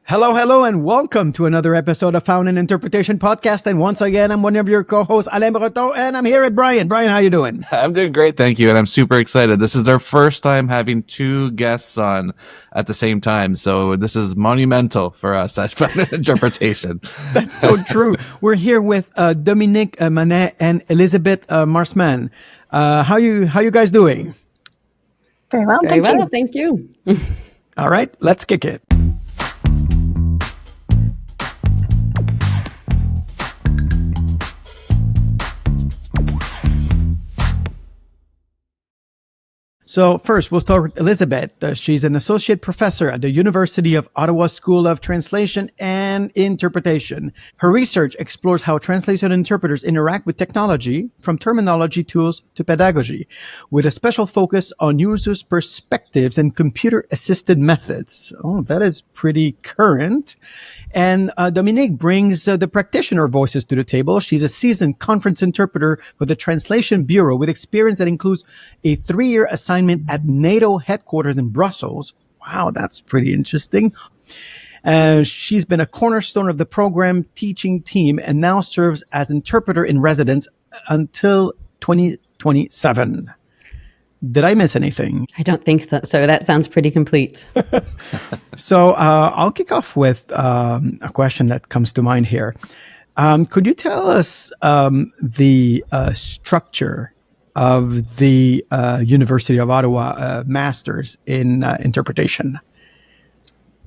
Hello, hello, and welcome to another episode of Found in Interpretation Podcast. And once again, I'm one of your co-hosts, Alain, and I'm here with Brian. Brian, how you doing? I'm doing great, thank you, and I'm super excited. This is our first time having two guests on at the same time, so this is monumental for us at Found in Interpretation. That's so true. We're here with Dominique, Mamet, and Elizabeth Marshman. How you guys doing? Very well, thank you. All right, let's kick it. So first, we'll start with Elizabeth. She's an associate professor at the University of Ottawa School of Translation and Interpretation. Her research explores how translation interpreters interact with technology, from terminology tools to pedagogy, with a special focus on users' perspectives and computer-assisted methods. Oh, that is pretty current. And Dominique brings the practitioner voices to the table. She's a seasoned conference interpreter for the Translation Bureau with experience that includes a 3-year assignment at NATO headquarters in Brussels. Wow, that's pretty interesting. She's been a cornerstone of the program teaching team and now serves as interpreter in residence until 2027. Did I miss anything? I don't think so. That sounds pretty complete. So I'll kick off with a question that comes to mind here. Could you tell us the structure of the University of Ottawa Masters in Interpretation?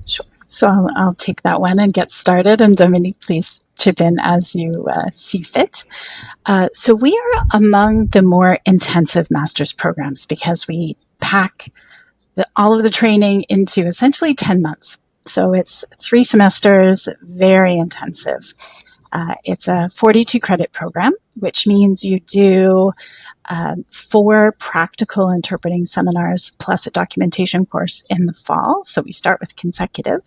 Sure. So I'll take that one and get started. And Dominique, please chip in as you see fit. So we are among the more intensive master's programs because we pack all of the training into essentially 10 months. So it's 3 semesters, very intensive. It's a 42 credit program, which means you do 4 practical interpreting seminars plus a documentation course in the fall. So we start with consecutive.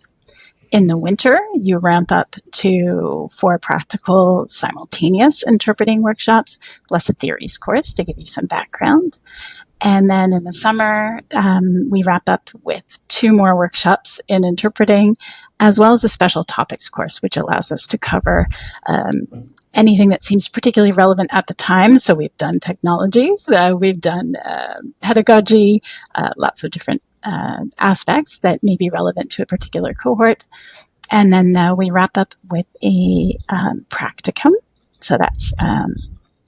In the winter, you ramp up to 4 practical simultaneous interpreting workshops, plus a theories course to give you some background. And then in the summer, we wrap up with 2 more workshops in interpreting, as well as a special topics course, which allows us to cover anything that seems particularly relevant at the time. So we've done technologies, we've done pedagogy, lots of different aspects that may be relevant to a particular cohort. And then we wrap up with a practicum. So that's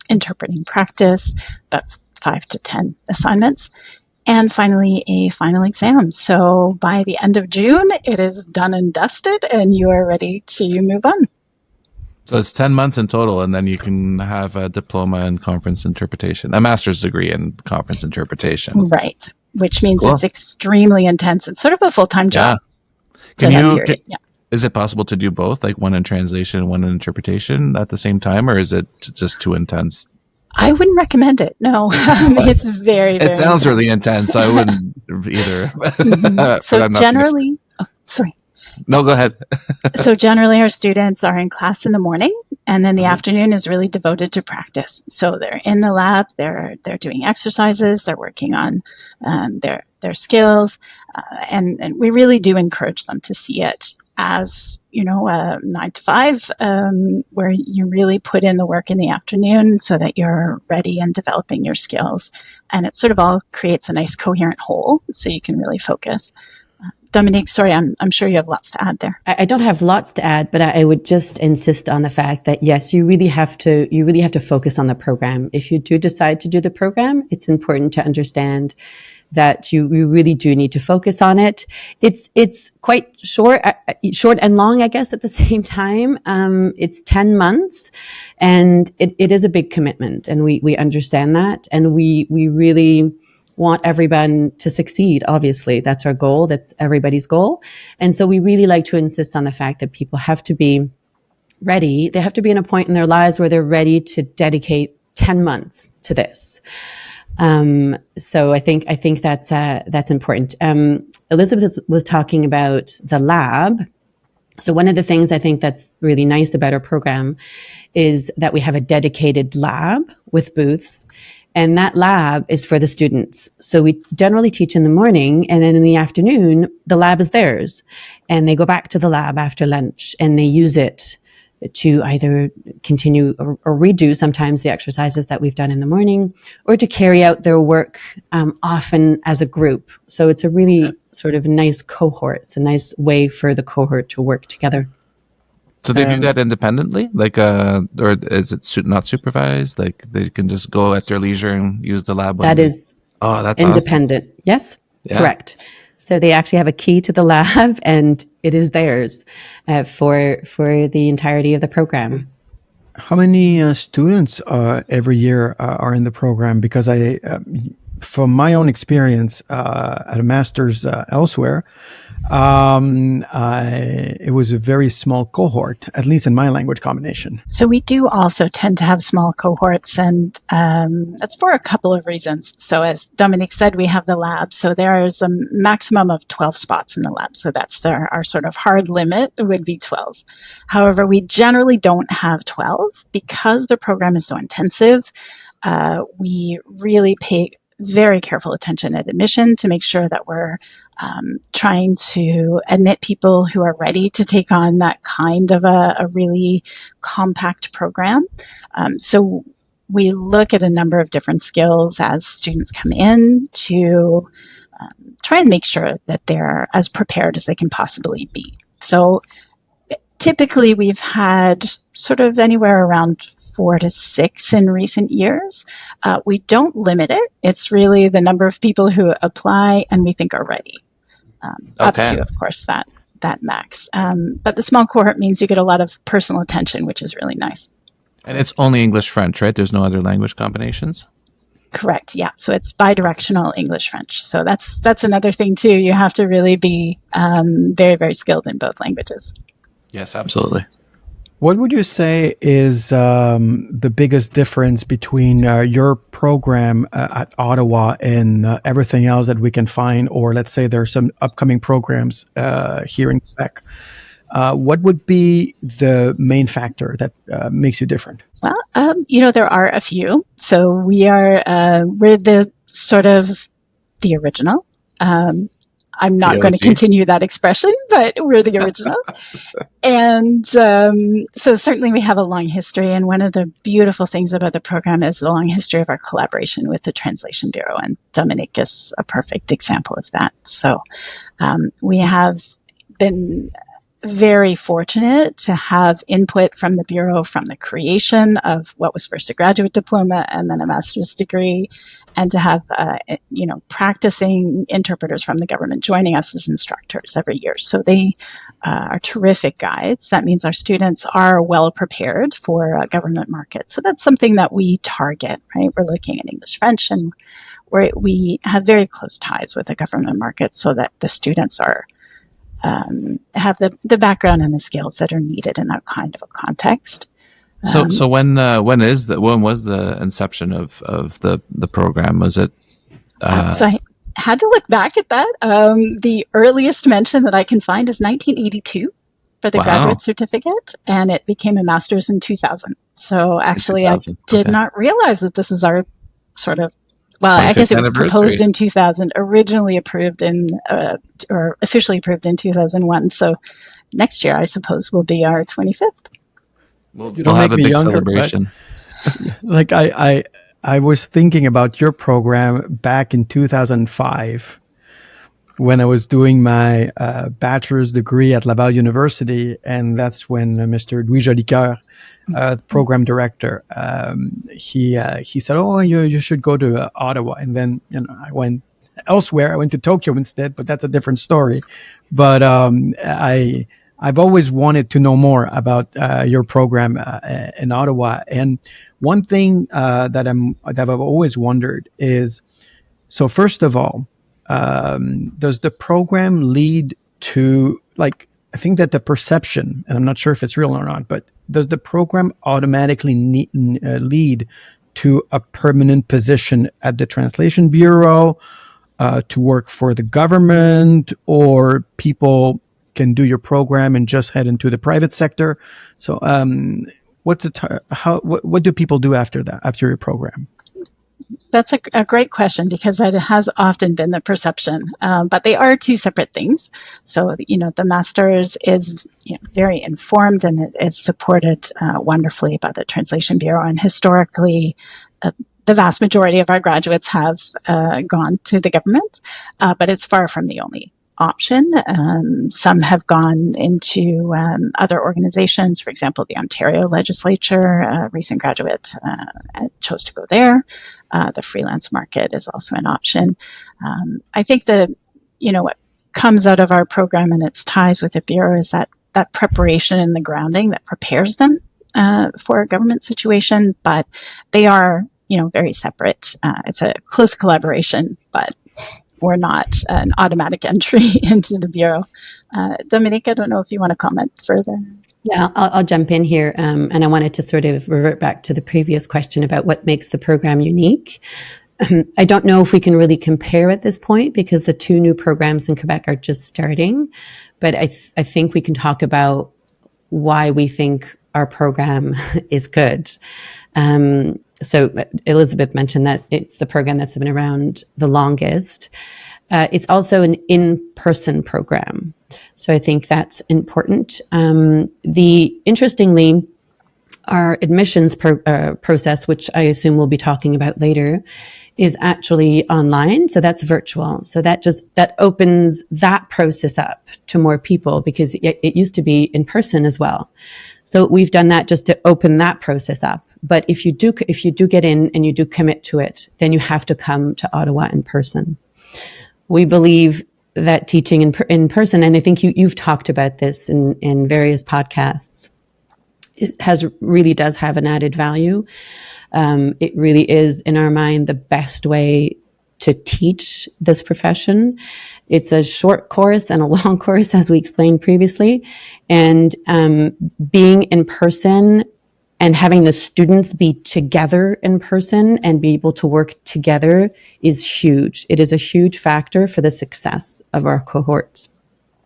interpreting practice, about 5 to 10 assignments. And finally, a final exam. So by the end of June, it is done and dusted, and you are ready to move on. So it's 10 months in total, and then you can have a diploma in conference interpretation, a master's degree in conference interpretation. Right, which means It's extremely intense. It's sort of a full-time job. Yeah. Is it possible to do both, like one in translation and one in interpretation at the same time, or is it just too intense? I wouldn't recommend it. No, it's very, very It sounds really intense. I wouldn't either. So generally, sorry. No, go ahead. So generally our students are in class in the morning, and then the afternoon is really devoted to practice. So they're in the lab, they're doing exercises, they're working on their skills, and we really do encourage them to see it as, 9 to 5, where you really put in the work in the afternoon so that you're ready and developing your skills. And it sort of all creates a nice coherent whole so you can really focus. Dominique, sorry, I'm sure you have lots to add there. I don't have lots to add, but I would just insist on the fact that yes, you really have to focus on the program. If you do decide to do the program, it's important to understand that you really do need to focus on it. It's quite short and long, I guess, at the same time. It's 10 months, and it is a big commitment, and we understand that, and we really want everyone to succeed. Obviously, that's our goal. That's everybody's goal. And so we really like to insist on the fact that people have to be ready. They have to be in a point in their lives where they're ready to dedicate 10 months to this. So I think that's important. Elizabeth was talking about the lab. So one of the things I think that's really nice about our program is that we have a dedicated lab with booths. And that lab is for the students. So we generally teach in the morning, and then in the afternoon, the lab is theirs. And they go back to the lab after lunch and they use it to either continue or redo sometimes the exercises that we've done in the morning, or to carry out their work often as a group. So it's a really sort of nice cohort. It's a nice way for the cohort to work together. So they do that independently, like, or is it not supervised? Like they can just go at their leisure and use the lab. That is that's independent. awesome. Yes, Yeah. correct. So they actually have a key to the lab, and it is theirs for the entirety of the program. How many students every year are in the program? Because from my own experience at a master's elsewhere, it was a very small cohort, at least in my language combination. So we do also tend to have small cohorts, and that's for a couple of reasons. So as Dominique said, we have the lab. So there's a maximum of 12 spots in the lab. So that's our sort of hard limit would be 12. However, we generally don't have 12 because the program is so intensive. We really pay very careful attention at admission to make sure that we're trying to admit people who are ready to take on that kind of a really compact program. So we look at a number of different skills as students come in to try and make sure that they're as prepared as they can possibly be. So typically we've had sort of anywhere around 4 to 6 in recent years. We don't limit it. It's really the number of people who apply and we think are ready. Up to, of course, that max. But the small cohort means you get a lot of personal attention, which is really nice. And it's only English French, right? There's no other language combinations? Correct. Yeah. So it's bidirectional English French. So that's another thing too. You have to really be very, very skilled in both languages. Yes, absolutely. What would you say is the biggest difference between your program at Ottawa and everything else that we can find, or let's say there's some upcoming programs here in Quebec? What would be the main factor that makes you different? Well, there are a few. So we're the sort of the original. I'm not going to continue that expression, but we're the original. And so certainly we have a long history. And one of the beautiful things about the program is the long history of our collaboration with the Translation Bureau. And Dominique is a perfect example of that. So we have been very fortunate to have input from the Bureau from the creation of what was first a graduate diploma and then a master's degree, and to have, practicing interpreters from the government joining us as instructors every year. So they are terrific guides. That means our students are well prepared for government market. So that's something that we target, right? We're looking at English, French, and we have very close ties with the government market so that the students are have the background and the skills that are needed in that kind of a context. So when was the inception of the program? Was it? So I had to look back at that. The earliest mention that I can find is 1982 for the graduate certificate, and it became a master's in 2000. So actually, I did not realize that this is our sort of. Well, I guess it was proposed in 2000, originally approved or officially approved in 2001. So next year, I suppose, will be our 25th. We'll have a big celebration. Like I was thinking about your program back in 2005 when I was doing my bachelor's degree at Laval University, and that's when Mr. Louis Jolicoeur, the program director, he said, "Oh, you should go to Ottawa." And then I went elsewhere. I went to Tokyo instead, but that's a different story. But I've always wanted to know more about your program in Ottawa. And one thing that I've always wondered is, so first of all, does the program lead to, like, I think that the perception, and I'm not sure if it's real or not, but does the program automatically lead to a permanent position at the Translation Bureau, to work for the government, or people can do your program and just head into the private sector? So what do people do after that, after your program? That's a great question, because that has often been the perception, but they are two separate things. So, the master's is very informed, and it is supported wonderfully by the Translation Bureau. And historically, the vast majority of our graduates have gone to the government, but it's far from the only option. Some have gone into other organizations. For example, the Ontario Legislature, a recent graduate chose to go there. The freelance market is also an option. I think that, what comes out of our program and its ties with the Bureau is that preparation and the grounding that prepares them for a government situation, but they are, very separate. It's a close collaboration, but we're not an automatic entry into the Bureau. Dominique, I don't know if you want to comment further. Yeah, I'll jump in here. And I wanted to sort of revert back to the previous question about what makes the program unique. I don't know if we can really compare at this point, because the two new programs in Quebec are just starting. But I think we can talk about why we think our program is good. So Elizabeth mentioned that it's the program that's been around the longest. It's also an in-person program. So I think that's important. Interestingly, our admissions process, which I assume we'll be talking about later, is actually online. So that's virtual. So that opens that process up to more people, because it used to be in person as well. So we've done that just to open that process up. But if you do get in and you do commit to it, then you have to come to Ottawa in person. We believe that teaching in person, and I think you've talked about this in various podcasts, really does have an added value. It really is, in our mind, the best way to teach this profession. It's a short course and a long course, as we explained previously. And being in person and having the students be together in person and be able to work together is huge. It is a huge factor for the success of our cohorts.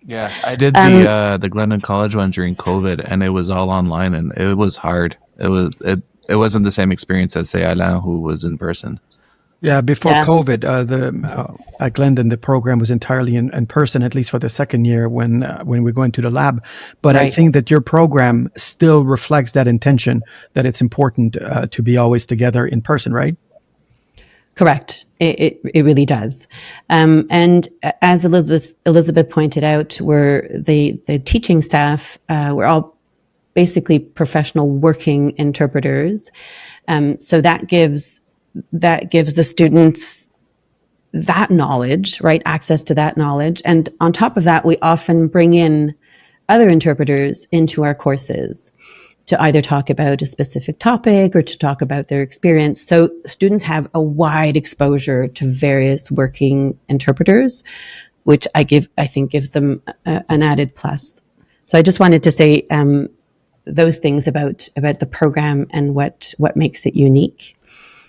Yeah, I did the Glendon College one during COVID, and it was all online, and it was hard. It wasn't the same experience as, say, Alain, who was in person. Yeah, before COVID, at Glendon, the program was entirely in person, at least for the second year when we go into the lab. But right. I think that your program still reflects that intention, that it's important to be always together in person, right? Correct. It really does. And as Elizabeth pointed out, we're the teaching staff, we're all basically professional working interpreters. So that gives the students that knowledge, right? Access to that knowledge. And on top of that, we often bring in other interpreters into our courses to either talk about a specific topic or to talk about their experience. So students have a wide exposure to various working interpreters, which I think gives them an added plus. So I just wanted to say those things about the program and what makes it unique.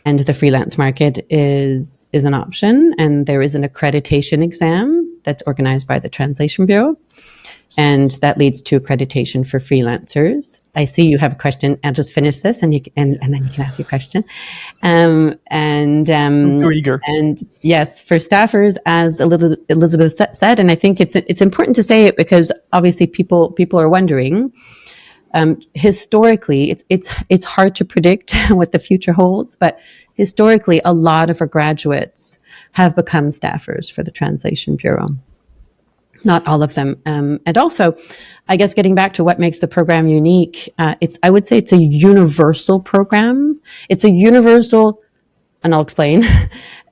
And the freelance market is an option, and there is an accreditation exam that's organized by the Translation Bureau, and that leads to accreditation for freelancers. I see you have a question. I'll just finish this, and then you can ask your question. You're eager. And yes, for staffers, as Elizabeth said, and I think it's important to say it because obviously people are wondering. Historically, it's hard to predict what the future holds, but historically, a lot of our graduates have become staffers for the Translation Bureau. Not all of them. And also, I guess getting back to what makes the program unique, I would say it's a universal program. It's a universal, and I'll explain,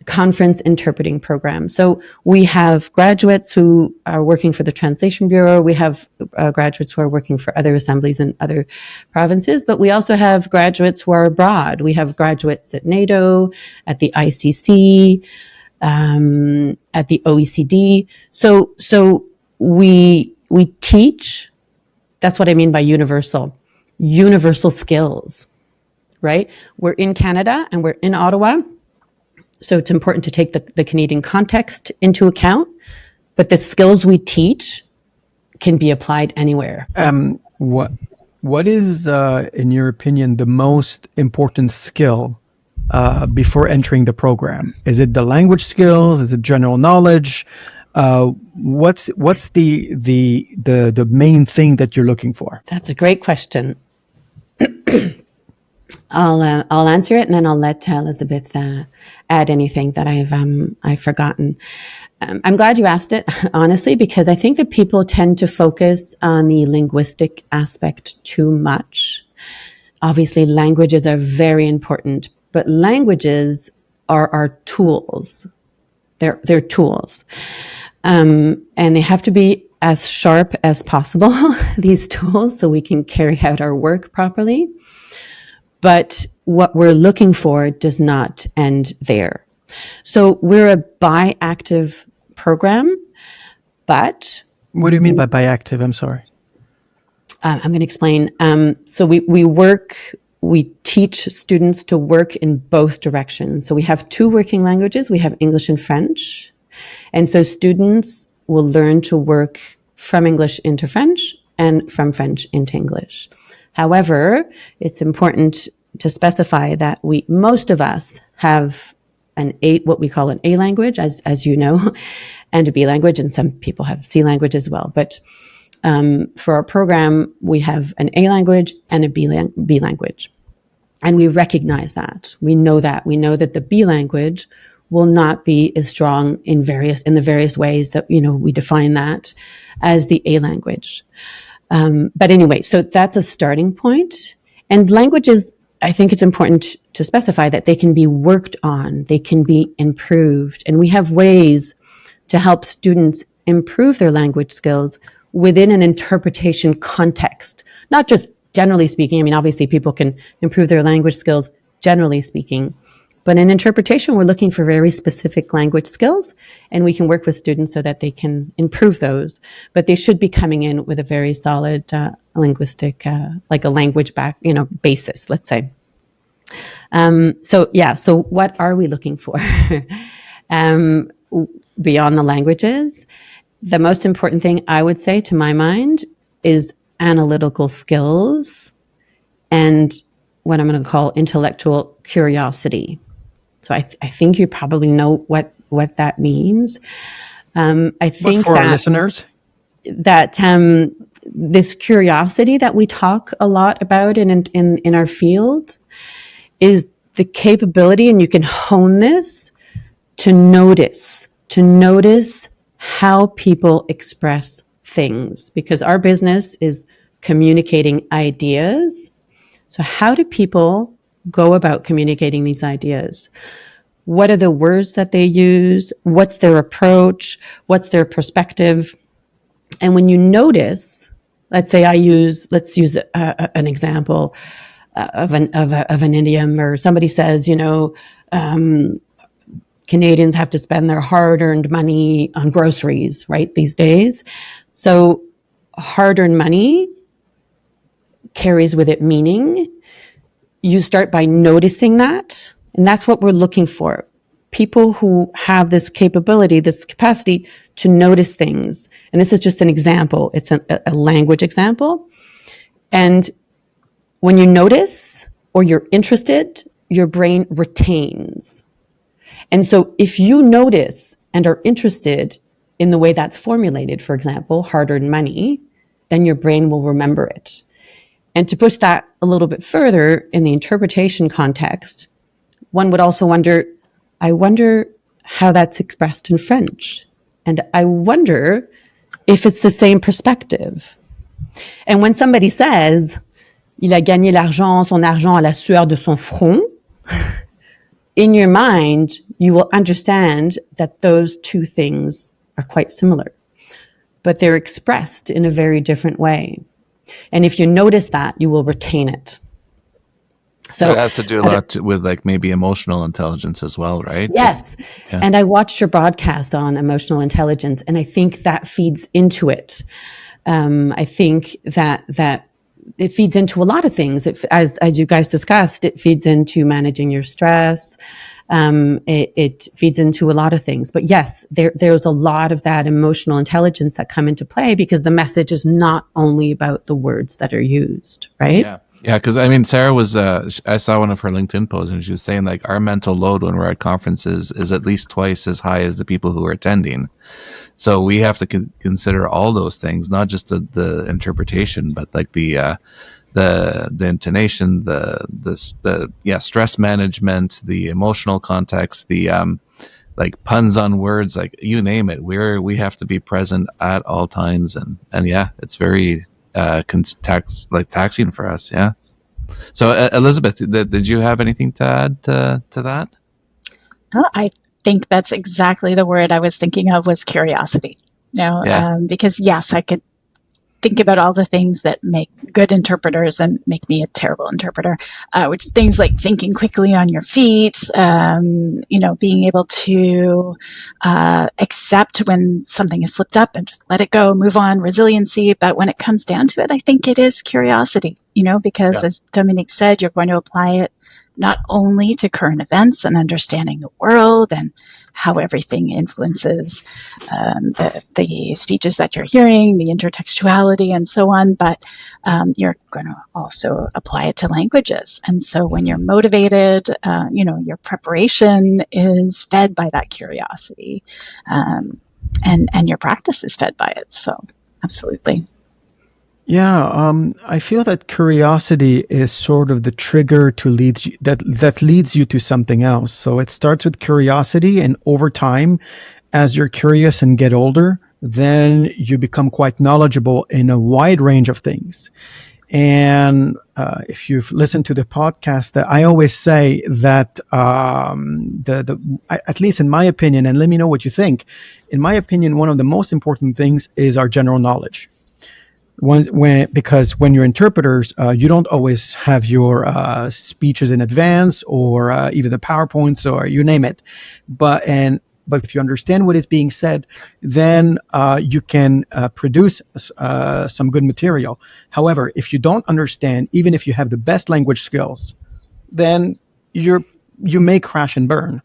conference interpreting program. So we have graduates who are working for the Translation Bureau. We have graduates who are working for other assemblies in other provinces, but we also have graduates who are abroad. We have graduates at NATO, at the ICC, at the OECD. So we teach. That's what I mean by universal skills, right? We're in Canada and we're in Ottawa. So it's important to take the Canadian context into account, but the skills we teach can be applied anywhere. What is, in your opinion, the most important skill before entering the program? Is it the language skills? Is it general knowledge? What's the main thing that you're looking for? That's a great question. I'll answer it, and then I'll let Elizabeth add anything that I've forgotten. I'm glad you asked it, honestly, because I think that people tend to focus on the linguistic aspect too much. Obviously, languages are very important, but languages are our tools. They're tools, and they have to be as sharp as possible. These tools, so we can carry out our work properly. But what we're looking for does not end there. So we're a bi-active program, but... What do you mean by bi-active? I'm sorry. I'm going to explain. So we teach students to work in both directions. So we have two working languages. We have English and French. And so students will learn to work from English into French and from French into English. However, it's important to specify that most of us have what we call an A language, as you know, and a B language, and some people have C language as well. But for our program, we have an A language and a B language, and we recognize that. We know that the B language will not be as strong in the various ways that we define that as the A language. But anyway, so that's a starting point. And languages, I think it's important to specify that they can be worked on, they can be improved. And we have ways to help students improve their language skills within an interpretation context, not just generally speaking. I mean, obviously people can improve their language skills generally speaking, but in interpretation, we're looking for very specific language skills, and we can work with students so that they can improve those. But they should be coming in with a very solid linguistic, like a language basis, let's say. So what are we looking for? Beyond the languages, the most important thing I would say, to my mind, is analytical skills and what I'm going to call intellectual curiosity. So I think you probably know what that means. I think but for our listeners, that this curiosity that we talk a lot about in our field is the capability, and you can hone this, to notice how people express things, because our business is communicating ideas. So how do people go about communicating these ideas? What are the words that they use? What's their approach? What's their perspective? And when you notice, let's use an example of an idiom, or somebody says, Canadians have to spend their hard-earned money on groceries, right, these days. So hard-earned money carries with it meaning. You start by noticing that, and that's what we're looking for. People who have this capability, this capacity to notice things. And this is just an example. It's a language example. And when you notice or you're interested, your brain retains. And so if you notice and are interested in the way that's formulated, for example, hard-earned money, then your brain will remember it. And to push that a little bit further in the interpretation context, one would also wonder, I wonder how that's expressed in French. And I wonder if it's the same perspective. And when somebody says, il a gagné son argent à la sueur de son front, in your mind, you will understand that those two things are quite similar, but they're expressed in a very different way. And if you notice that, you will retain it. So it has to do a lot with like maybe emotional intelligence as well, right? Yes. Yeah. And I watched your broadcast on emotional intelligence, and I think that feeds into it. I think that it feeds into a lot of things. As you guys discussed, it feeds into managing your stress. It feeds into a lot of things. But yes, there's a lot of that emotional intelligence that come into play, because the message is not only about the words that are used, right? Yeah. Yeah, because I mean, Sarah was. I saw one of her LinkedIn posts, and she was saying like our mental load when we're at conferences is at least twice as high as the people who are attending. So we have to consider all those things, not just the interpretation, but like the intonation, the stress management, the emotional context, the like puns on words, like you name it. We have to be present at all times, and yeah, it's very taxing for us. Yeah. So Elizabeth, did you have anything to add to that? Oh, I think that's exactly the word I was thinking of, was curiosity. Yeah. Because yes, I could think about all the things that make good interpreters and make me a terrible interpreter, which things like thinking quickly on your feet, being able to accept when something has slipped up and just let it go, move on, resiliency. But when it comes down to it, I think it is curiosity, because as Dominique said, you're going to apply it not only to current events and understanding the world and how everything influences the speeches that you're hearing, the intertextuality, and so on, but you're going to also apply it to languages. And so when you're motivated, your preparation is fed by that curiosity, and your practice is fed by it. So absolutely. Yeah, I feel that curiosity is sort of the trigger that leads you to something else. So it starts with curiosity, and over time, as you're curious and get older, then you become quite knowledgeable in a wide range of things. And if you've listened to the podcast, that I always say that at least in my opinion, and let me know what you think. In my opinion, one of the most important things is our general knowledge. Because when you're interpreters, you don't always have your speeches in advance, or even the PowerPoints, or you name it. But if you understand what is being said, then you can produce some good material. However, if you don't understand, even if you have the best language skills, then you may crash and burn.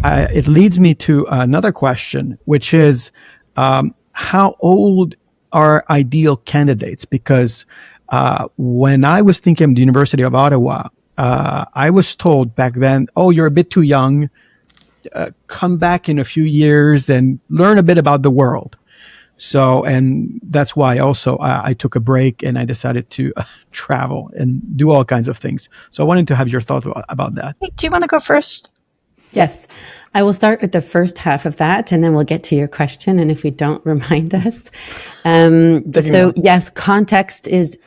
It leads me to another question, which is how old are ideal candidates? Because when I was thinking of the University of Ottawa, I was told back then, "Oh, you're a bit too young. Come back in a few years and learn a bit about the world." So, and that's why also I took a break and I decided to travel and do all kinds of things. So I wanted to have your thoughts about that. Hey, do you want to go first? Yes, I will start with the first half of that, and then we'll get to your question. And if we don't, remind us. So yes, context is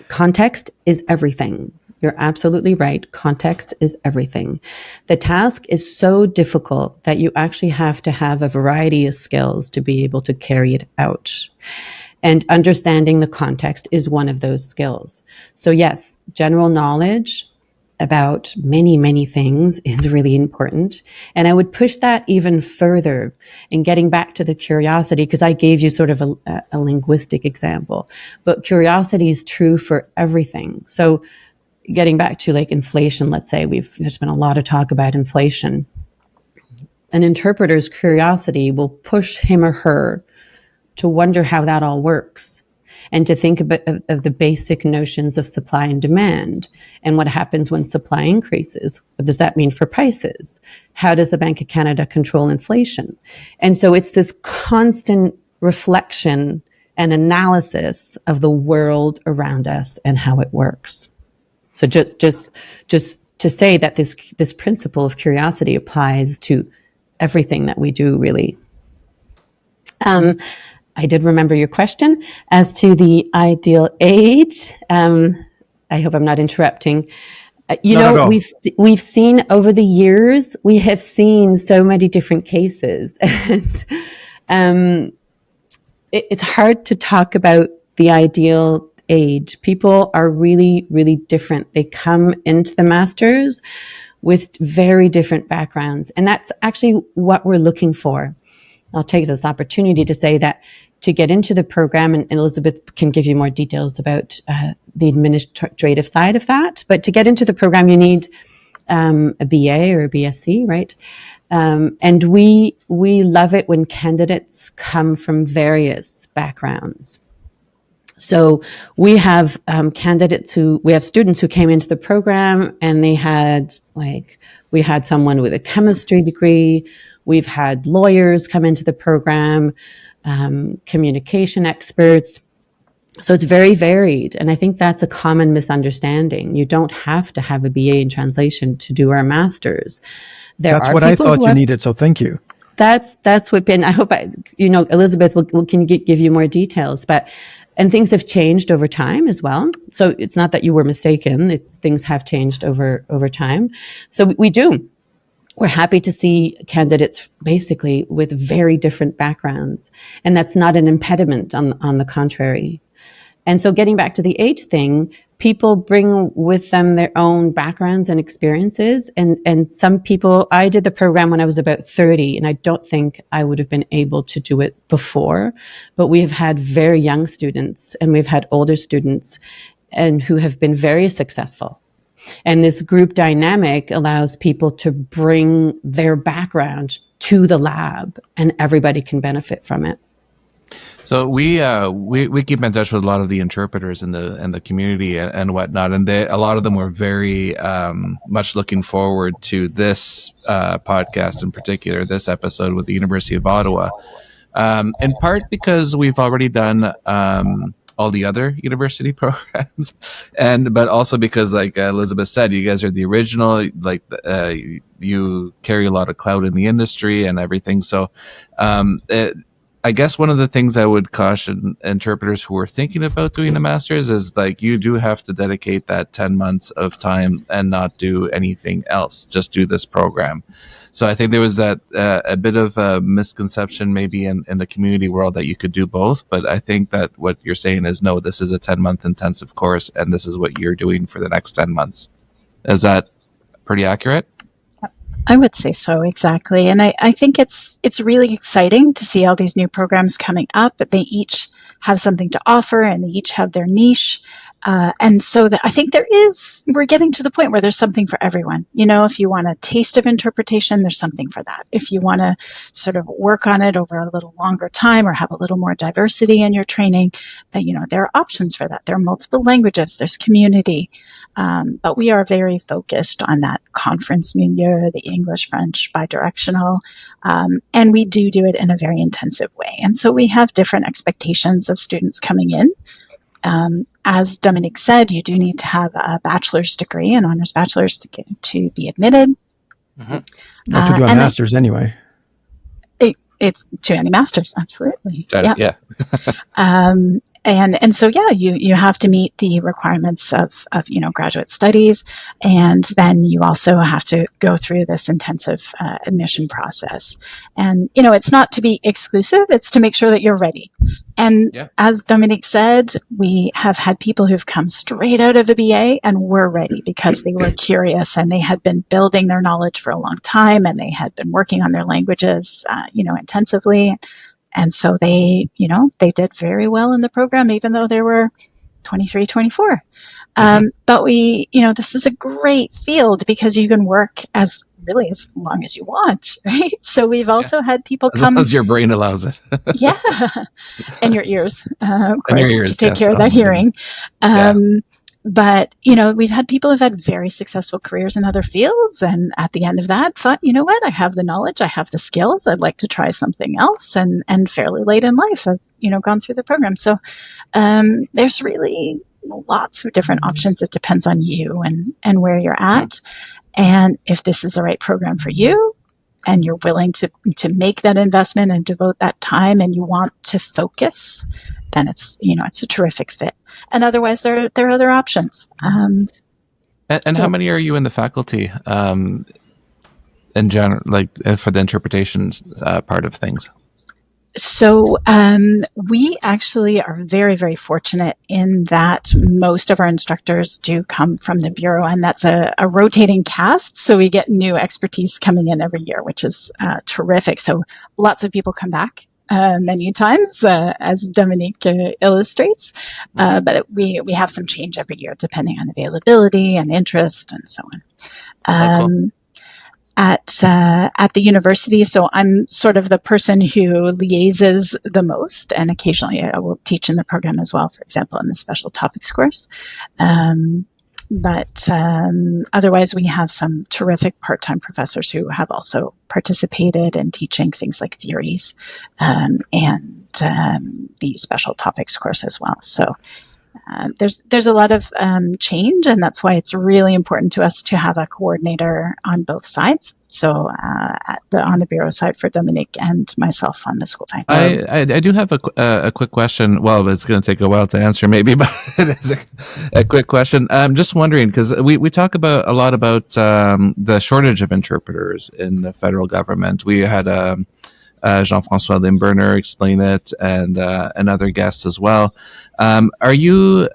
everything. You're absolutely right. Context is everything. The task is so difficult that you actually have to have a variety of skills to be able to carry it out. And understanding the context is one of those skills. So yes, general knowledge about many, many things is really important. And I would push that even further in getting back to the curiosity, because I gave you sort of a linguistic example, but curiosity is true for everything. So getting back to like inflation, let's say there's been a lot of talk about inflation. An interpreter's curiosity will push him or her to wonder how that all works, and to think about of the basic notions of supply and demand, and what happens when supply increases. What does that mean for prices? How does the Bank of Canada control inflation? And so it's this constant reflection and analysis of the world around us and how it works. So just to say that this principle of curiosity applies to everything that we do, really. I did remember your question as to the ideal age. I hope I'm not interrupting. We've seen over the years, we have seen so many different cases, and it's hard to talk about the ideal age. People are really, really different. They come into the masters with very different backgrounds, and that's actually what we're looking for. I'll take this opportunity to say that to get into the program, and Elizabeth can give you more details about the administrative side of that, but to get into the program, you need a BA or a BSc, right? And we love it when candidates come from various backgrounds. So we have we have students who came into the program and we had someone with a chemistry degree. We've had lawyers come into the program, communication experts. So it's very varied. And I think that's a common misunderstanding. You don't have to have a BA in translation to do our master's. That's what I thought you needed. So thank you. That's what, and I hope Elizabeth can give you more details, and things have changed over time as well. So it's not that you were mistaken. Things have changed over time. So we're happy to see candidates basically with very different backgrounds. And that's not an impediment, on the contrary. And so getting back to the age thing, people bring with them their own backgrounds and experiences. And some people, I did the program when I was about 30, and I don't think I would have been able to do it before. But we have had very young students and we've had older students and who have been very successful. And this group dynamic allows people to bring their background to the lab, and everybody can benefit from it. So we keep in touch with a lot of the interpreters in the community and whatnot, and a lot of them were very much looking forward to this podcast, in particular this episode with the University of Ottawa, in part because we've already done all the other university programs, but also because, like Elizabeth said, you guys are the original. You carry a lot of clout in the industry and everything. So I guess one of the things I would caution interpreters who are thinking about doing a master's is, like, you do have to dedicate that 10 months of time and not do anything else. Just do this program. So I think there was that a bit of a misconception maybe in the community world that you could do both. But I think that what you're saying is, no, this is a 10-month intensive course, and this is what you're doing for the next 10 months. Is that pretty accurate? I would say so, exactly. And I think it's really exciting to see all these new programs coming up, but they each have something to offer and they each have their niche. And so I think we're getting to the point where there's something for everyone. You know, if you want a taste of interpretation, there's something for that. If you want to sort of work on it over a little longer time or have a little more diversity in your training, there are options for that. There are multiple languages, there's community. But we are very focused on that conference milieu, the English, French, bidirectional. And we do it in a very intensive way. And so we have different expectations of students coming in. As Dominique said, you do need to have a bachelor's degree, an honors bachelor's to be admitted. Mm-hmm. Or to do a master's anyway. It's to any master's, absolutely. Yeah. And so, you have to meet the requirements of graduate studies. And then you also have to go through this intensive admission process. And, it's not to be exclusive. It's to make sure that you're ready. And as Dominique said, we have had people who've come straight out of a BA and were ready because they were curious and they had been building their knowledge for a long time and they had been working on their languages, intensively. And so they did very well in the program, even though they were 23, 24. But this is a great field because you can work as long as you want, right? So we've also had people come. As your brain allows it. Yeah. And your ears, of course, and your ears, to take care of that hearing. But, we've had people who've had very successful careers in other fields. And at the end of that, thought, you know what, I have the knowledge, I have the skills, I'd like to try something else. And fairly late in life, I've, gone through the program. So there's really lots of different options. It depends on you and where you're at. And if this is the right program for you and you're willing to make that investment and devote that time and you want to focus, then it's a terrific fit. And otherwise, there are other options. And how many are you in the faculty in general, for the interpretations part of things? So we actually are very, very fortunate in that most of our instructors do come from the Bureau, and that's a rotating cast. So we get new expertise coming in every year, which is terrific. So lots of people come back. Many times, as Dominique illustrates, but we have some change every year depending on availability and interest and so on. Cool. at the university. So I'm sort of the person who liaises the most, and occasionally I will teach in the program as well, for example, in the special topics course. But otherwise, we have some terrific part-time professors who have also participated in teaching things like theories and the special topics course as well. So there's a lot of change, and that's why it's really important to us to have a coordinator on both sides. So on the bureau side for Dominique and myself on the school side. I do have a quick question. Well, it's going to take a while to answer, maybe, but it is a quick question. I'm just wondering, because we talk about a lot about the shortage of interpreters in the federal government. We had Jean-François Limburner explain it, and another guest as well. Are you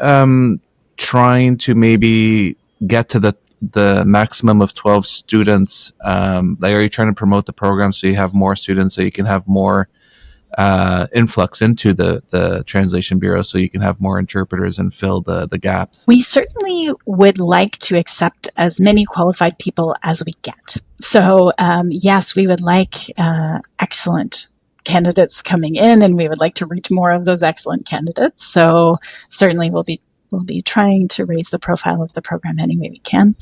trying to maybe get to the maximum of 12 students? Like, are you trying to promote the program so you have more students, so you can have more influx into the translation bureau, so you can have more interpreters and fill the gaps? We certainly would like to accept as many qualified people as we get. So yes, we would like excellent candidates coming in, and we would like to reach more of those excellent candidates. So certainly we'll be trying to raise the profile of the program any way we can.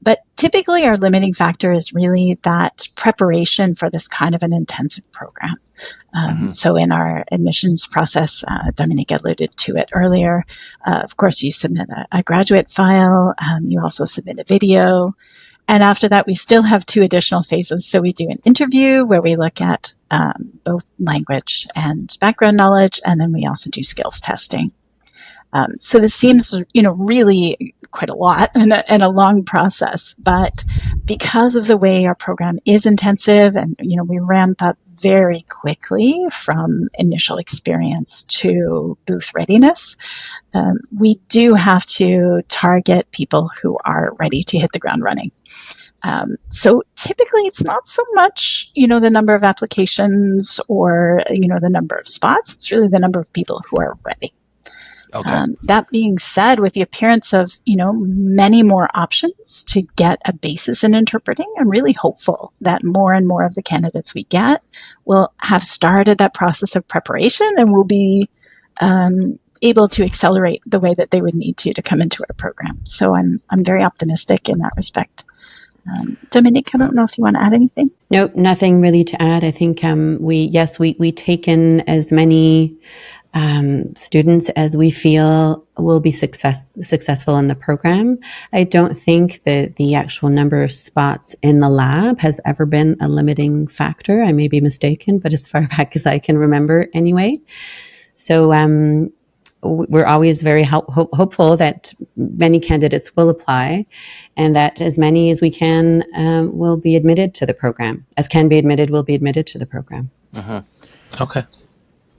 But typically our limiting factor is really that preparation for this kind of an intensive program. So in our admissions process, Dominique alluded to it earlier. Of course, you submit a graduate file. You also submit a video. And after that, we still have 2 additional phases. So we do an interview where we look at both language and background knowledge, and then we also do skills testing. So this seems, really quite a lot and a long process, but because of the way our program is intensive and, we ramp up very quickly from initial experience to booth readiness, we do have to target people who are ready to hit the ground running. So typically it's not so much, the number of applications or, the number of spots. It's really the number of people who are ready. Okay. That being said, with the appearance of, many more options to get a basis in interpreting, I'm really hopeful that more and more of the candidates we get will have started that process of preparation and will be able to accelerate the way that they would need to come into our program. So I'm very optimistic in that respect. Dominique, I don't know if you want to add anything. No, nothing really to add. I think we take in as many students as we feel will be successful in the program. I don't think that the actual number of spots in the lab has ever been a limiting factor. I may be mistaken, but as far back as I can remember anyway. So we're always very hopeful that many candidates will apply and that as many as we can will be admitted to the program. As can be admitted, will be admitted to the program. Uh-huh. Okay.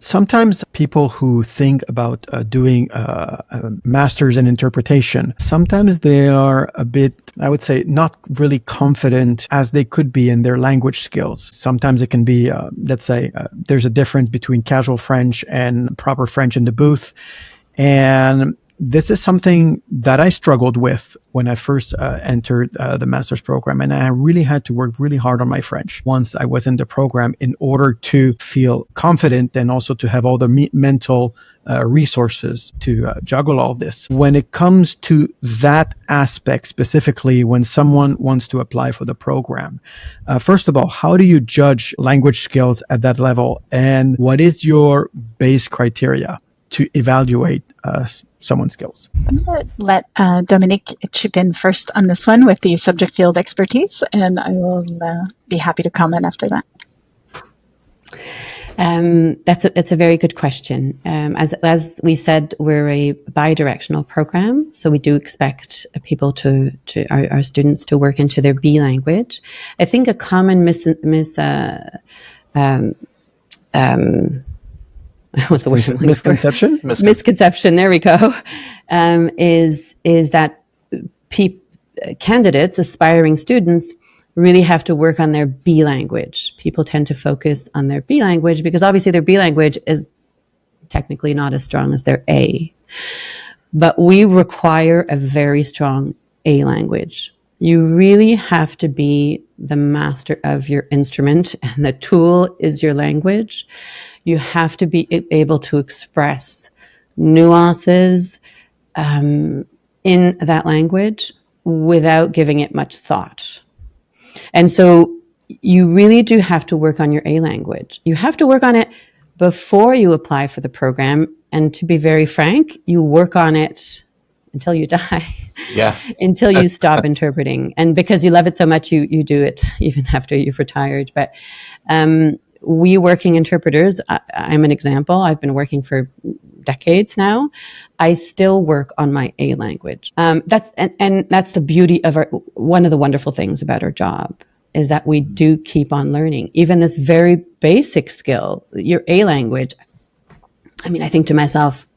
Sometimes people who think about doing a master's in interpretation, sometimes they are a bit, I would say, not really confident as they could be in their language skills. Sometimes it can be, let's say, there's a difference between casual French and proper French in the booth. And this is something that I struggled with when I first entered the master's program. And I really had to work really hard on my French once I was in the program in order to feel confident and also to have all the mental resources to juggle all this. When it comes to that aspect, specifically when someone wants to apply for the program, first of all, how do you judge language skills at that level? And what is your base criteria to evaluate someone's skills? I'm going to let Dominique chip in first on this one with the subject field expertise, and I will be happy to comment after that. That's a very good question. As we said, we're a bi-directional program, so we do expect people our students to work into their B language. I think a common what's the word? Misconception? Misconception. There we go. Is that candidates, aspiring students, really have to work on their B language. People tend to focus on their B language because obviously their B language is technically not as strong as their A. But we require a very strong A language. You really have to be the master of your instrument, and the tool is your language. You have to be able to express nuances in that language without giving it much thought. And so you really do have to work on your A language. You have to work on it before you apply for the program. And to be very frank, you work on it until you die. Yeah. Until you stop interpreting. And because you love it so much, you do it even after you've retired. But we working interpreters, I'm an example. I've been working for decades now. I still work on my A language. That's the beauty of one of the wonderful things about our job is that we do keep on learning. Even this very basic skill, your A language. I mean, I think to myself,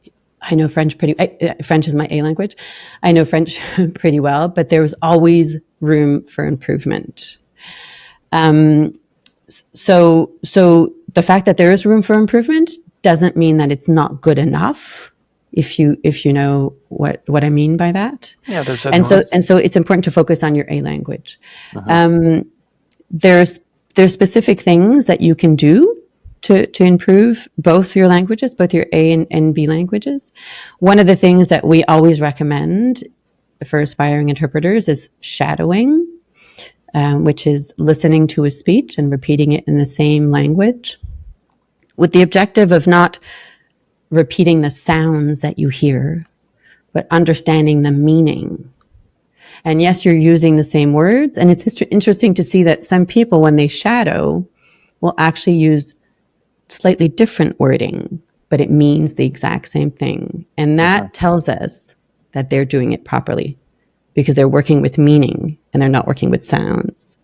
I know French French is my A language. I know French pretty well, but there was always room for improvement. So the fact that there is room for improvement doesn't mean that it's not good enough. If you know what I mean by that. Yeah, there's so it's important to focus on your A language. There's specific things that you can do to improve both your languages, both your A and B languages. One of the things that we always recommend for aspiring interpreters is shadowing, which is listening to a speech and repeating it in the same language, with the objective of not repeating the sounds that you hear, but understanding the meaning. And yes, you're using the same words. And it's interesting to see that some people, when they shadow, will actually use slightly different wording, but it means the exact same thing. And that tells us that they're doing it properly because they're working with meaning and they're not working with sounds.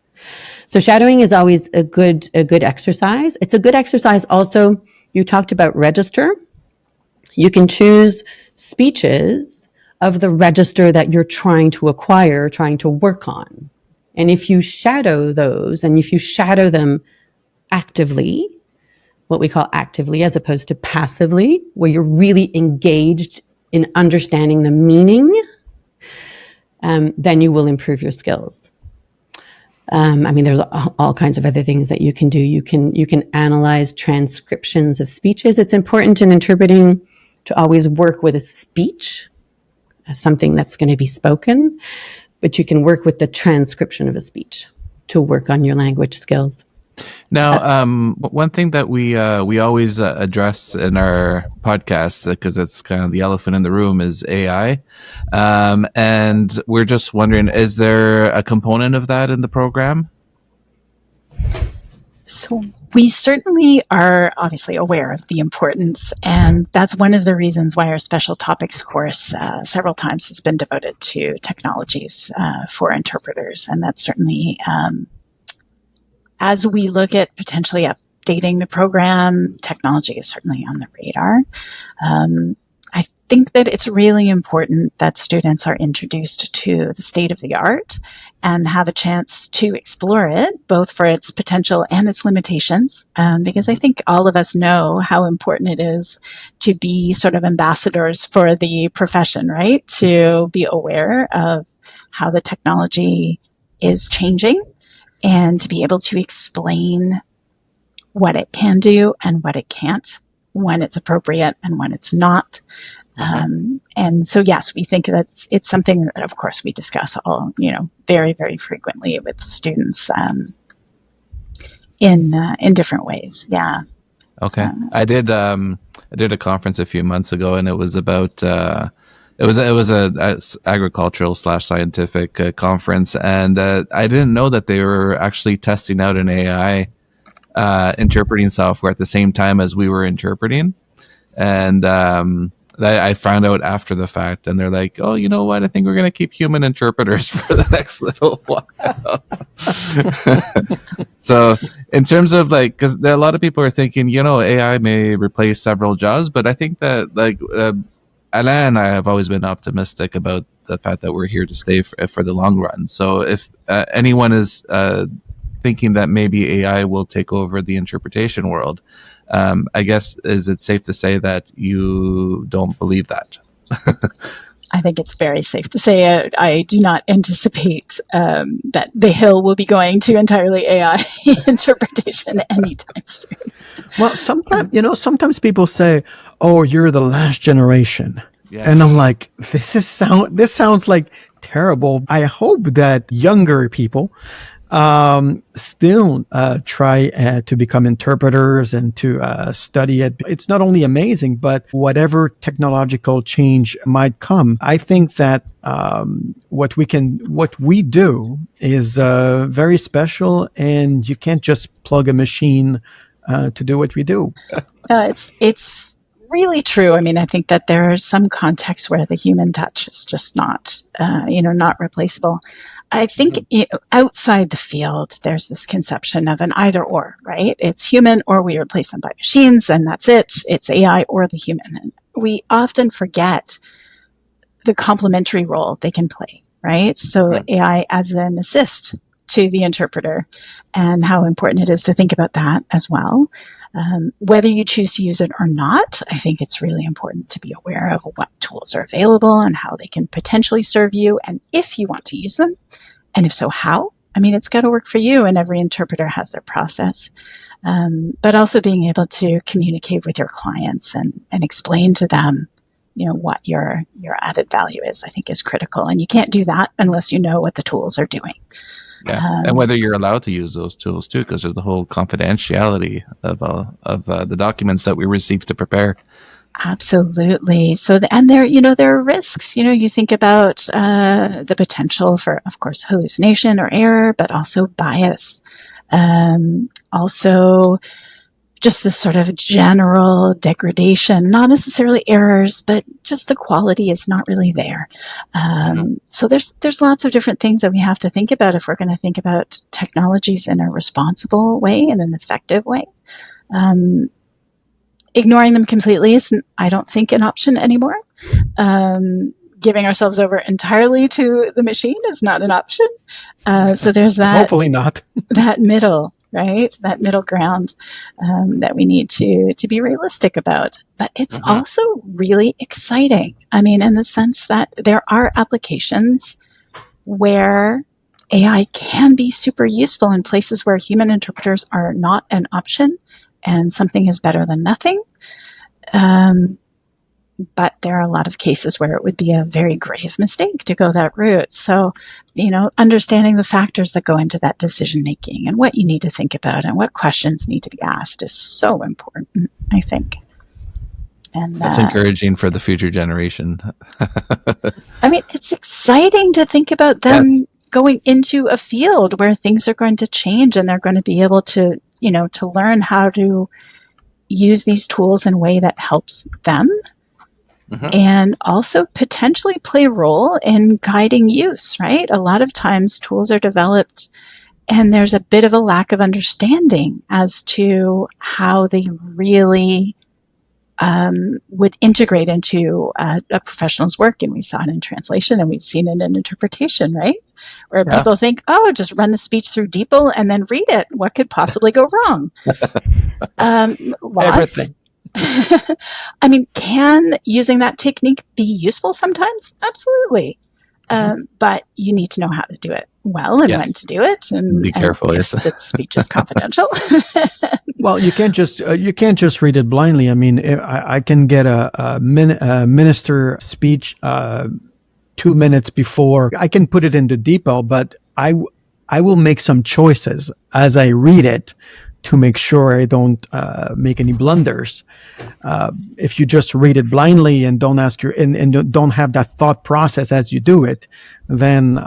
So shadowing is always a good exercise. It's a good exercise also. You talked about register. You can choose speeches of the register that you're trying to acquire, trying to work on. And if you shadow those, and if you shadow them actively, what we call actively as opposed to passively, where you're really engaged in understanding the meaning, then you will improve your skills. I mean, there's all kinds of other things that you can do. You can analyze transcriptions of speeches. It's important in interpreting to always work with a speech, something that's going to be spoken, but you can work with the transcription of a speech to work on your language skills. Now, one thing that we always address in our podcast, because it's kind of the elephant in the room, is AI. And we're just wondering, is there a component of that in the program? So we certainly are obviously aware of the importance, and that's one of the reasons why our special topics course several times has been devoted to technologies for interpreters. And that's certainly, as we look at potentially updating the program, technology is certainly on the radar. I think that it's really important that students are introduced to the state of the art and have a chance to explore it, both for its potential and its limitations, because I think all of us know how important it is to be sort of ambassadors for the profession, right? To be aware of how the technology is changing and to be able to explain what it can do and what it can't, when it's appropriate and when it's not. And so, yes, we think that it's something that, of course, we discuss very, very frequently with students in different ways. Yeah. Okay. I did a conference a few months ago, and it was about it was a agricultural / scientific conference, and I didn't know that they were actually testing out an AI interpreting software at the same time as we were interpreting, and I found out after the fact, and they're like, "Oh, you know what? I think we're going to keep human interpreters for the next little while." So, in terms of because a lot of people are thinking, AI may replace several jobs, but I think that Alain and I have always been optimistic about the fact that we're here to stay for the long run. So, if anyone is thinking that maybe AI will take over the interpretation world, I guess, is it safe to say that you don't believe that? I think it's very safe to say I do not anticipate that the hill will be going to entirely AI interpretation anytime soon. Well, sometimes people say, "Oh, you're the last generation," Yeah. and I'm like, this sounds like terrible. I hope that younger people still try to become interpreters and to study it. It's not only amazing, but whatever technological change might come, I think that what we do is very special, and you can't just plug a machine to do what we do. It's really true. I mean, I think that there are some contexts where the human touch is just not, not replaceable. I think outside the field, there's this conception of an either or, right? It's human or we replace them by machines, and that's it. It's AI or the human. And we often forget the complementary role they can play, right? So AI as an assist to the interpreter, and how important it is to think about that as well. Whether you choose to use it or not, I think it's really important to be aware of what tools are available and how they can potentially serve you, and if you want to use them, and if so, how. I mean, it's got to work for you, and every interpreter has their process. But also being able to communicate with your clients and explain to them, what your added value is, I think is critical. And you can't do that unless you know what the tools are doing. Yeah, and whether you're allowed to use those tools too, because there's the whole confidentiality of the documents that we receive to prepare. Absolutely. So, and there are risks. You think about the potential for, of course, hallucination or error, but also bias. Also, just the sort of general degradation, not necessarily errors, but just the quality is not really there. So there's lots of different things that we have to think about if we're going to think about technologies in a responsible way, in an effective way. Ignoring them completely is, I don't think, an option anymore. Giving ourselves over entirely to the machine is not an option. So there's that. Hopefully not. That middle. Right? That middle ground that we need to be realistic about. But it's also really exciting. I mean, in the sense that there are applications where AI can be super useful in places where human interpreters are not an option, and something is better than nothing. But there are a lot of cases where it would be a very grave mistake to go that route. So, understanding the factors that go into that decision making and what you need to think about and what questions need to be asked is so important, I think. And that's encouraging for the future generation. I mean, it's exciting to think about them going into a field where things are going to change, and they're going to be able to, to learn how to use these tools in a way that helps them. And also potentially play a role in guiding use, right? A lot of times tools are developed and there's a bit of a lack of understanding as to how they really would integrate into a professional's work. And we saw it in translation, and we've seen it in interpretation, right? Where people think, oh, just run the speech through DeepL and then read it. What could possibly go wrong? Everything. I mean, can using that technique be useful sometimes? Absolutely. But you need to know how to do it well and when to do it, and be careful. If the speech is confidential. Well, you can't just read it blindly. I mean, I can get a minister speech 2 minutes before. I can put it into DeepL, but I will make some choices as I read it to make sure I don't make any blunders. If you just read it blindly and don't ask and don't have that thought process as you do it, then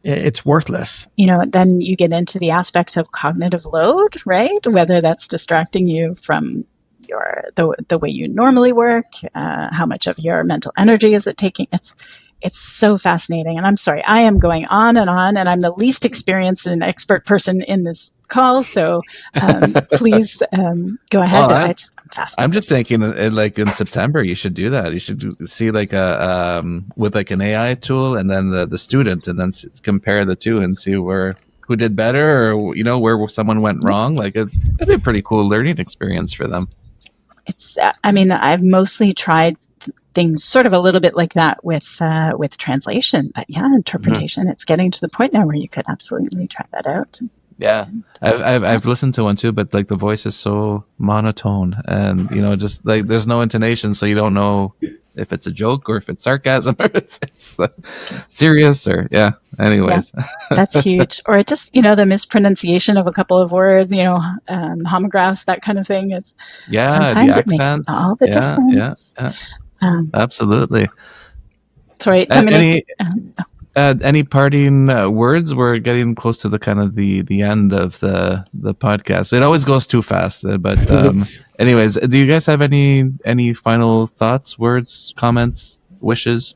it's worthless. Then you get into the aspects of cognitive load, right? Whether that's distracting you from the way you normally work, how much of your mental energy is it taking? It's so fascinating. And I'm sorry, I am going on, and I'm the least experienced and expert person in this call. So please go ahead. Well, I'm fascinated. I'm just thinking, like in September, you should do that. You should see like with like an AI tool, and then the student, and then compare the two and see who did better, or where someone went wrong. Like it'd be a pretty cool learning experience for them. It's. I mean, I've mostly tried things sort of a little bit like that with translation. But yeah, interpretation, it's getting to the point now where you could absolutely try that out. Yeah, I've listened to one too, but like the voice is so monotone, and just like there's no intonation, so you don't know if it's a joke or if it's sarcasm or if it's serious or Anyways, that's huge. Or just the mispronunciation of a couple of words, homographs, that kind of thing. It's sometimes the it makes accents. all the difference. Absolutely. Sorry, Dominique. Any parting words? We're getting close to the kind of the end of the podcast. It always goes too fast, but anyways, do you guys have any final thoughts, words, comments, wishes?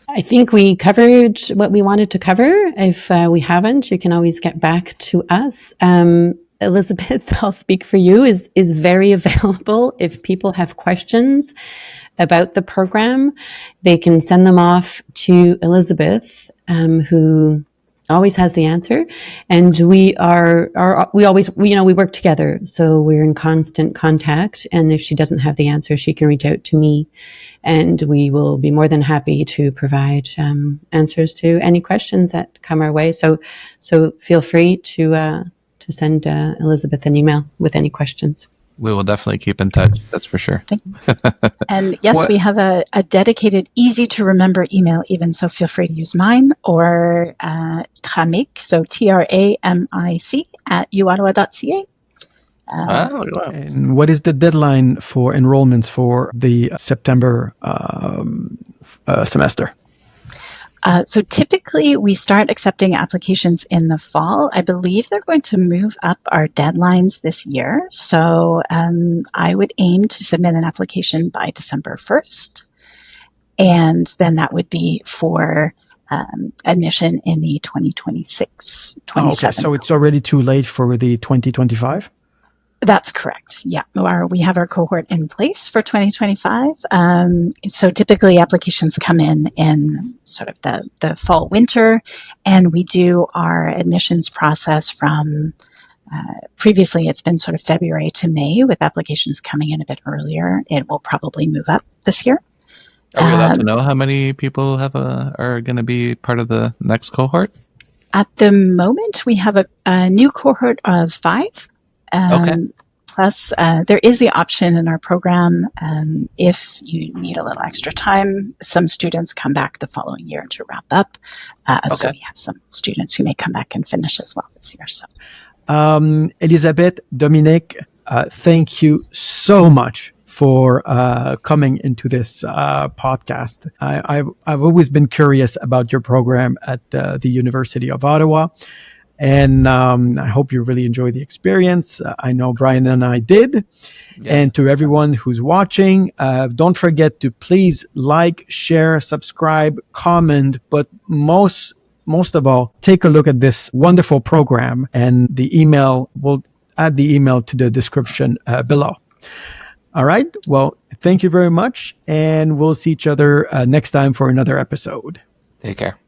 I think we covered what we wanted to cover. If we haven't, you can always get back to us. Elizabeth, I'll speak for you, is very available. If people have questions about the program, they can send them off to Elizabeth, who always has the answer. And we work together. So we're in constant contact. And if she doesn't have the answer, she can reach out to me, and we will be more than happy to provide answers to any questions that come our way. So feel free to send Elizabeth an email with any questions. We will definitely keep in touch. That's for sure. And yes, we have a dedicated, easy to remember email even. So feel free to use mine or Tramic, so TRAMIC @uottawa.ca. And what is the deadline for enrollments for the September semester? So typically we start accepting applications in the fall. I believe they're going to move up our deadlines this year. So I would aim to submit an application by December 1st. And then that would be for admission in the 2026-27. Okay, so it's already too late for the 2025? That's correct. Yeah. We have our cohort in place for 2025. So typically applications come in sort of the fall, winter, and we do our admissions process from previously it's been sort of February to May, with applications coming in a bit earlier. It will probably move up this year. Are we allowed to know how many people are going to be part of the next cohort? At the moment, we have a new cohort of 5. Okay. Plus, there is the option in our program, if you need a little extra time, some students come back the following year to wrap up. So we have some students who may come back and finish as well this year. So, Elisabeth, Dominique, thank you so much for coming into this podcast. I've always been curious about your program at the University of Ottawa. And I hope you really enjoy the experience. I know Brian and I did. Yes. And to everyone who's watching, don't forget to please like, share, subscribe, comment, but most of all, take a look at this wonderful program, and we'll add the email to the description below. All right. Well, thank you very much. And we'll see each other next time for another episode. Take care.